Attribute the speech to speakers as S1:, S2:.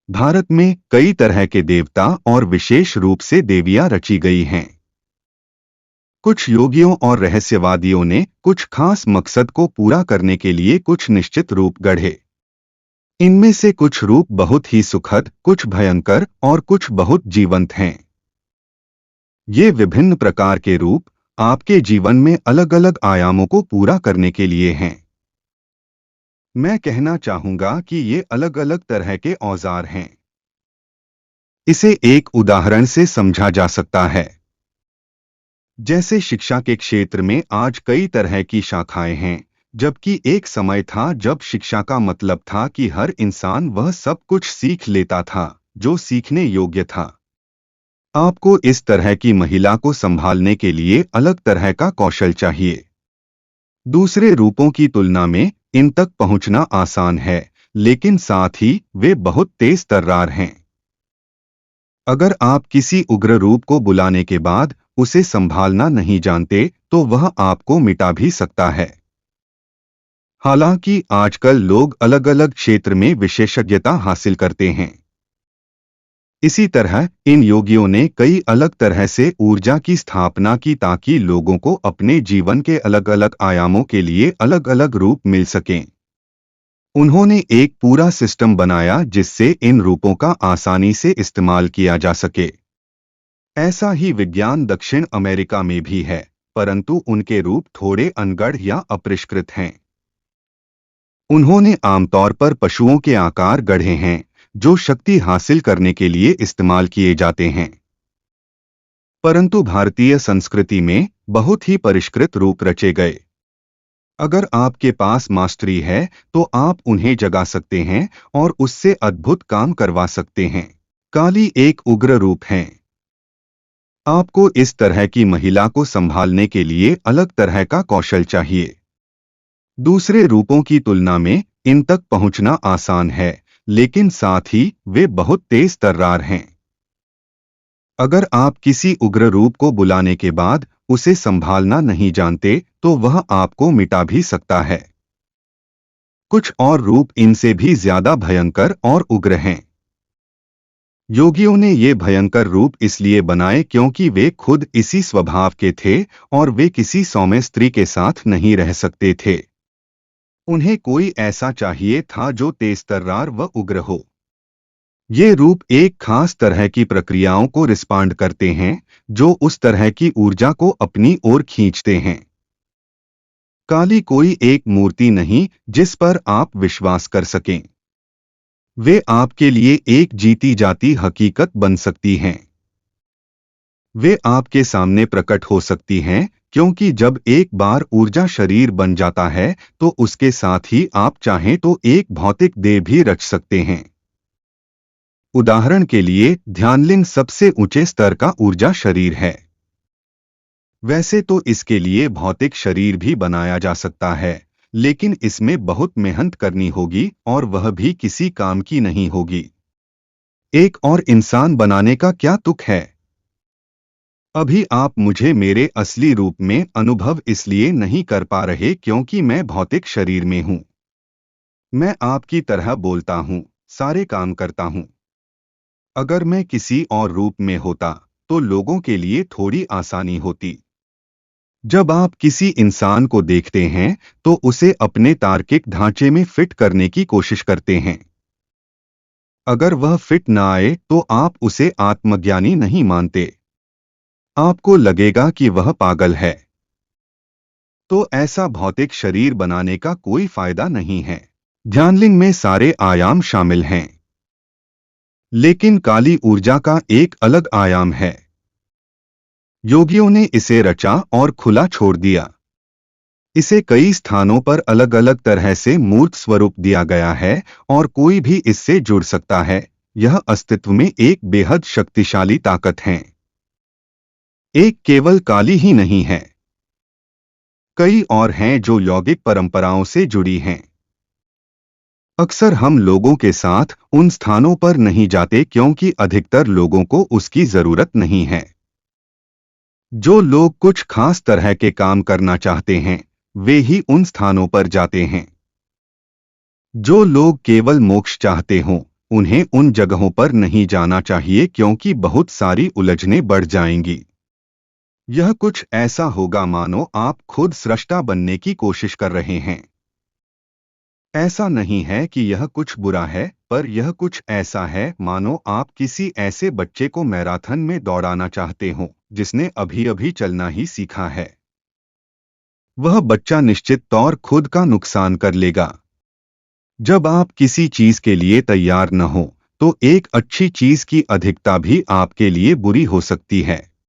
S1: भारत में कई तरह के देवता और विशेष रूप से देवियां रची गई हैं। कुछ योगियों और रहस्यवादियों ने कुछ खास मकसद को पूरा करने के लिए कुछ निश्चित रूप गढ़े। इनमें से कुछ रूप बहुत ही सुखद, कुछ भयंकर और कुछ बहुत जीवंत हैं। ये विभिन्न प्रकार के रूप आपके जीवन में अलग अलग आयामों को पूरा करने के लिए हैं। मैं कहना चाहूंगा कि ये अलग अलग तरह के औजार हैं। इसे एक उदाहरण से समझा जा सकता है। जैसे शिक्षा के क्षेत्र में आज कई तरह की शाखाएं हैं, जबकि एक समय था जब शिक्षा का मतलब था कि हर इंसान वह सब कुछ सीख लेता था जो सीखने योग्य था। आपको इस तरह की महिला को संभालने के लिए अलग तरह का कौशल चाहिए। दूसरे रूपों की तुलना में इन तक पहुंचना आसान है, लेकिन साथ ही वे बहुत तेज तर्रार हैं। अगर आप किसी उग्र रूप को बुलाने के बाद उसे संभालना नहीं जानते तो वह आपको मिटा भी सकता है। हालांकि आजकल लोग अलग अलग क्षेत्र में विशेषज्ञता हासिल करते हैं। इसी तरह इन योगियों ने कई अलग तरह से ऊर्जा की स्थापना की ताकि लोगों को अपने जीवन के अलग अलग आयामों के लिए अलग अलग रूप मिल सकें। उन्होंने एक पूरा सिस्टम बनाया जिससे इन रूपों का आसानी से इस्तेमाल किया जा सके। ऐसा ही विज्ञान दक्षिण अमेरिका में भी है, परंतु उनके रूप थोड़े अनगढ़ या अपरिष्कृत हैं। उन्होंने आमतौर पर पशुओं के आकार गढ़े हैं जो शक्ति हासिल करने के लिए इस्तेमाल किए जाते हैं। परंतु भारतीय संस्कृति में बहुत ही परिष्कृत रूप रचे गए। अगर आपके पास मास्टरी है तो आप उन्हें जगा सकते हैं और उससे अद्भुत काम करवा सकते हैं। काली एक उग्र रूप है। आपको इस तरह की महिला को संभालने के लिए अलग तरह का कौशल चाहिए। दूसरे रूपों की तुलना में इन तक पहुंचना आसान है, लेकिन साथ ही वे बहुत तेज तर्रार हैं। अगर आप किसी उग्र रूप को बुलाने के बाद उसे संभालना नहीं जानते तो वह आपको मिटा भी सकता है। कुछ और रूप इनसे भी ज्यादा भयंकर और उग्र हैं। योगियों ने ये भयंकर रूप इसलिए बनाए क्योंकि वे खुद इसी स्वभाव के थे और वे किसी सौम्य स्त्री के साथ नहीं रह सकते थे। उन्हें कोई ऐसा चाहिए था जो तेजतर्रार व उग्र हो। ये रूप एक खास तरह की प्रक्रियाओं को रिस्पॉन्ड करते हैं जो उस तरह की ऊर्जा को अपनी ओर खींचते हैं। काली कोई एक मूर्ति नहीं जिस पर आप विश्वास कर सकें। वे आपके लिए एक जीती जाती हकीकत बन सकती हैं। वे आपके सामने प्रकट हो सकती हैं क्योंकि जब एक बार ऊर्जा शरीर बन जाता है तो उसके साथ ही आप चाहें तो एक भौतिक देह भी रच सकते हैं। उदाहरण के लिए ध्यानलिंग सबसे ऊंचे स्तर का ऊर्जा शरीर है। वैसे तो इसके लिए भौतिक शरीर भी बनाया जा सकता है, लेकिन इसमें बहुत मेहनत करनी होगी और वह भी किसी काम की नहीं होगी। एक और इंसान बनाने का क्या तुक है। अभी आप मुझे मेरे असली रूप में अनुभव इसलिए नहीं कर पा रहे क्योंकि मैं भौतिक शरीर में हूं। मैं आपकी तरह बोलता हूं, सारे काम करता हूं। अगर मैं किसी और रूप में होता तो लोगों के लिए थोड़ी आसानी होती। जब आप किसी इंसान को देखते हैं तो उसे अपने तार्किक ढांचे में फिट करने की कोशिश करते हैं। अगर वह फिट ना आए तो आप उसे आत्मज्ञानी नहीं मानते। आपको लगेगा कि वह पागल है। तो ऐसा भौतिक शरीर बनाने का कोई फायदा नहीं है। ध्यानलिंग में सारे आयाम शामिल हैं, लेकिन काली ऊर्जा का एक अलग आयाम है। योगियों ने इसे रचा और खुला छोड़ दिया। इसे कई स्थानों पर अलग अलग तरह से मूर्त स्वरूप दिया गया है और कोई भी इससे जुड़ सकता है। यह अस्तित्व में एक बेहद शक्तिशाली ताकत है। एक केवल काली ही नहीं है, कई और हैं जो यौगिक परंपराओं से जुड़ी हैं। अक्सर हम लोगों के साथ उन स्थानों पर नहीं जाते क्योंकि अधिकतर लोगों को उसकी जरूरत नहीं है। जो लोग कुछ खास तरह के काम करना चाहते हैं वे ही उन स्थानों पर जाते हैं। जो लोग केवल मोक्ष चाहते हों उन्हें उन जगहों पर नहीं जाना चाहिए क्योंकि बहुत सारी उलझनें बढ़ जाएंगी। यह कुछ ऐसा होगा मानो आप खुद स्रष्टा बनने की कोशिश कर रहे हैं। ऐसा नहीं है कि यह कुछ बुरा है, पर यह कुछ ऐसा है मानो आप किसी ऐसे बच्चे को मैराथन में दौड़ाना चाहते हो जिसने अभी अभी चलना ही सीखा है। वह बच्चा निश्चित तौर खुद का नुकसान कर लेगा। जब आप किसी चीज के लिए तैयार न हो, तो एक अच्छी चीज की अधिकता भी आपके लिए बुरी हो सकती है।